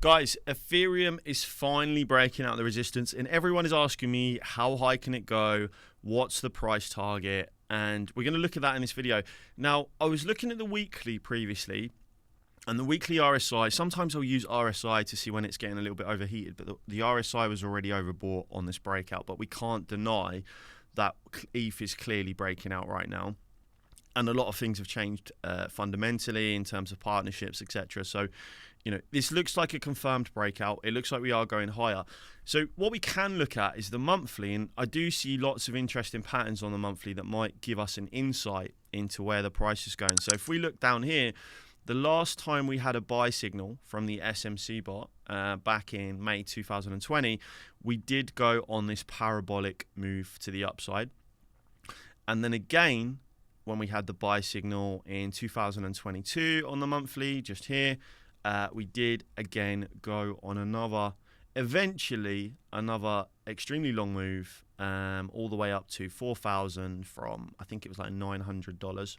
Guys, Ethereum is finally breaking out the resistance, and everyone is asking me how high can it go, what's the price target, and we're going to look at that in this video. Now, I was looking at the weekly previously, and the weekly RSI, sometimes I'll use RSI to see when it's getting a little bit overheated, but the RSI was already overbought on this breakout, but we can't deny that ETH is clearly breaking out right now. And a lot of things have changed fundamentally in terms of partnerships, etc. So, this looks like a confirmed breakout. It looks like we are going higher. So what we can look at is the monthly, and I do see lots of interesting patterns on the monthly that might give us an insight into where the price is going. So if we look down here, the last time we had a buy signal from the SMC bot back in May 2020, we did go on this parabolic move to the upside. And then again, when we had the buy signal in 2022 on the monthly, just here, we did again go on eventually another extremely long move, all the way up to 4,000 from, I think it was like $900.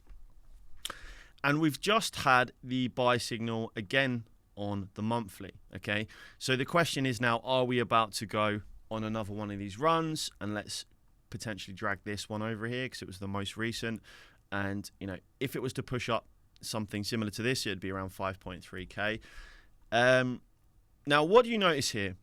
And we've just had the buy signal again on the monthly, okay? So the question is now, are we about to go on another one of these runs? And let's potentially drag this one over here because it was the most recent. And, if it was to push up something similar to this, it'd be around 5.3K. Now, what do you notice here?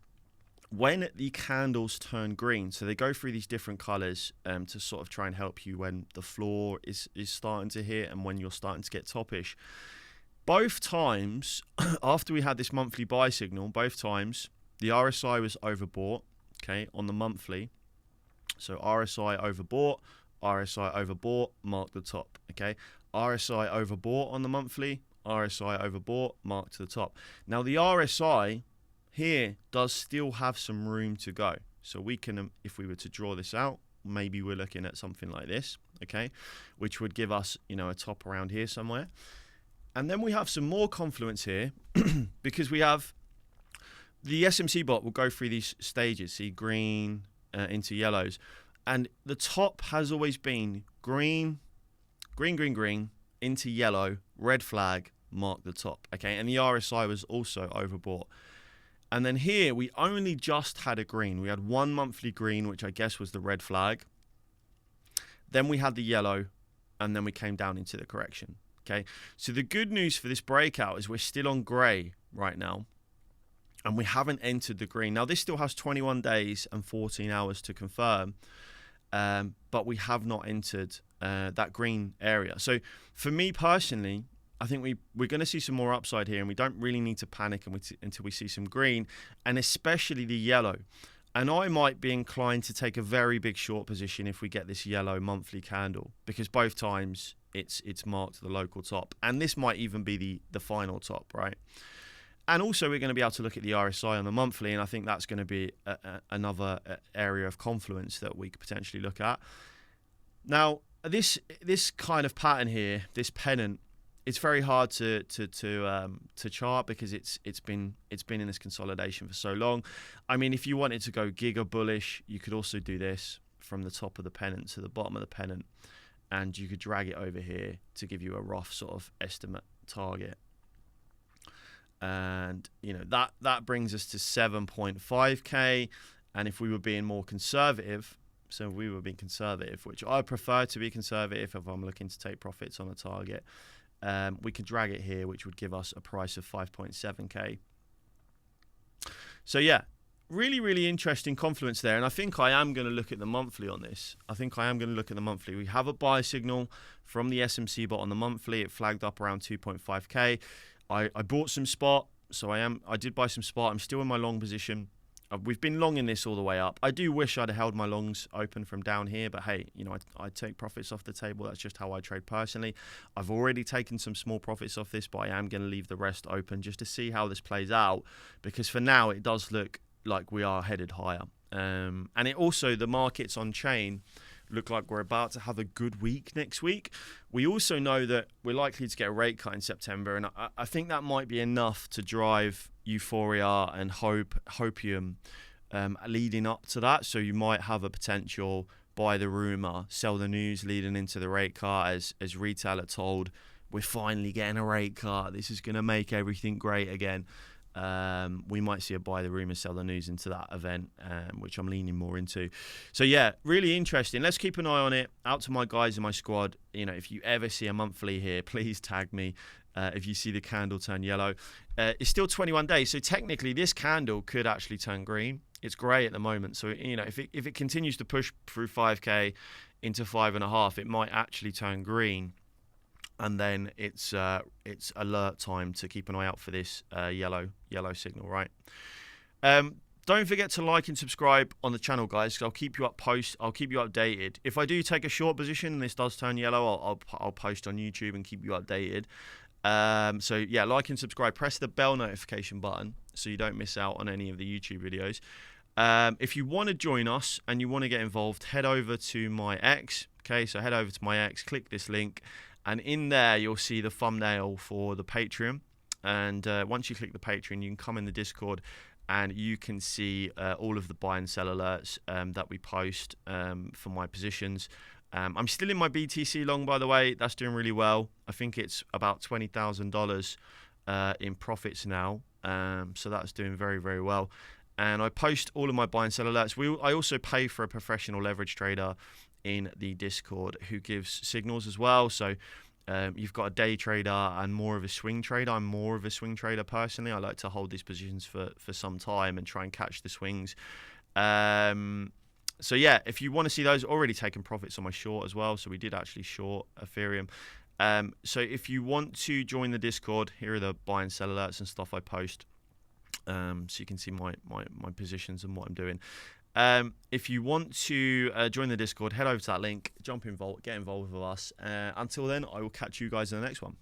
When the candles turn green, so they go through these different colors to sort of try and help you when the floor is starting to hit and when you're starting to get toppish. Both times, after we had this monthly buy signal, both times, the RSI was overbought, okay, on the monthly. So RSI overbought, mark the top, okay? RSI overbought on the monthly, RSI overbought, mark to the top. Now the RSI here does still have some room to go. So we can, if we were to draw this out, maybe we're looking at something like this, okay? Which would give us, a top around here somewhere. And then we have some more confluence here because we have the SMC bot will go through these stages, see green into yellows. And the top has always been green, into yellow, red flag, mark the top, okay? And the RSI was also overbought. And then here, we only just had a green. We had one monthly green, which I guess was the red flag. Then we had the yellow, and then we came down into the correction, okay? So the good news for this breakout is we're still on gray right now, and we haven't entered the green. Now, this still has 21 days and 14 hours to confirm, but we have not entered that green area. So for me personally, I think we're going to see some more upside here, and we don't really need to panic until we see some green, and especially the yellow. And I might be inclined to take a very big short position if we get this yellow monthly candle, because both times it's marked the local top, and this might even be the final top, right? And also we're going to be able to look at the RSI on the monthly, and I think that's going to be another area of confluence that we could potentially look at. Now, this kind of pattern here, this pennant, it's very hard to chart because it's been in this consolidation for so long. I mean, if you wanted to go giga bullish, you could also do this from the top of the pennant to the bottom of the pennant, and you could drag it over here to give you a rough sort of estimate target. And that brings us to 7.5K. And if we were being more conservative, so we were being conservative, which I prefer to be conservative if I'm looking to take profits on a target, we could drag it here, which would give us a price of 5.7K. So yeah, really, really interesting confluence there. And I think I am going to look at the monthly on this. We have a buy signal from the SMC bot on the monthly. It flagged up around 2.5K. I bought some spot, so I did buy some spot. I'm still in my long position. We've been long in this all the way up. I do wish I'd held my longs open from down here, but hey, I take profits off the table. That's just how I trade personally. I've already taken some small profits off this, but I am going to leave the rest open just to see how this plays out, because for now it does look like we are headed higher. And it also, the markets on chain look like we're about to have a good week next week. We also know that we're likely to get a rate cut in September, and I think that might be enough to drive euphoria and hopium leading up to that. So you might have a potential buy the rumor, sell the news leading into the rate cut, as retail are told, we're finally getting a rate cut, this is going to make everything great again. we might see a buy the rumor, sell the news into that event, which I'm leaning more into. So yeah, really interesting. Let's keep an eye on it. Out to my guys in my squad. You know, if you ever see a monthly here, please tag me. If you see the candle turn yellow, it's still 21 days. So technically, this candle could actually turn green. It's grey at the moment. So you know, if it continues to push through 5K into 5.5, it might actually turn green. And then it's alert time to keep an eye out for this yellow signal, right? Don't forget to like and subscribe on the channel, guys, because I'll keep you updated. If I do take a short position and this does turn yellow, I'll post on YouTube and keep you updated. So yeah, like and subscribe. Press the bell notification button so you don't miss out on any of the YouTube videos. If you want to join us and you want to get involved, head over to my X. Okay, so head over to my X, click this link. And in there, you'll see the thumbnail for the Patreon. And once you click the Patreon, you can come in the Discord and you can see all of the buy and sell alerts that we post for my positions. I'm still in my BTC long, by the way. That's doing really well. I think it's about $20,000 in profits now. So that's doing very, very well. And I post all of my buy and sell alerts. I also pay for a professional leverage trader in the Discord who gives signals as well. So you've got a day trader and more of a swing trader. I'm more of a swing trader personally. I like to hold these positions for some time and try and catch the swings. So yeah, if you want to see those, already taken profits on my short as well. So we did actually short Ethereum. So if you want to join the Discord, here are the buy and sell alerts and stuff I post. So you can see my positions and what I'm doing. If you want to join the Discord, head over to that link, jump involved, get involved with us. Until then, I will catch you guys in the next one.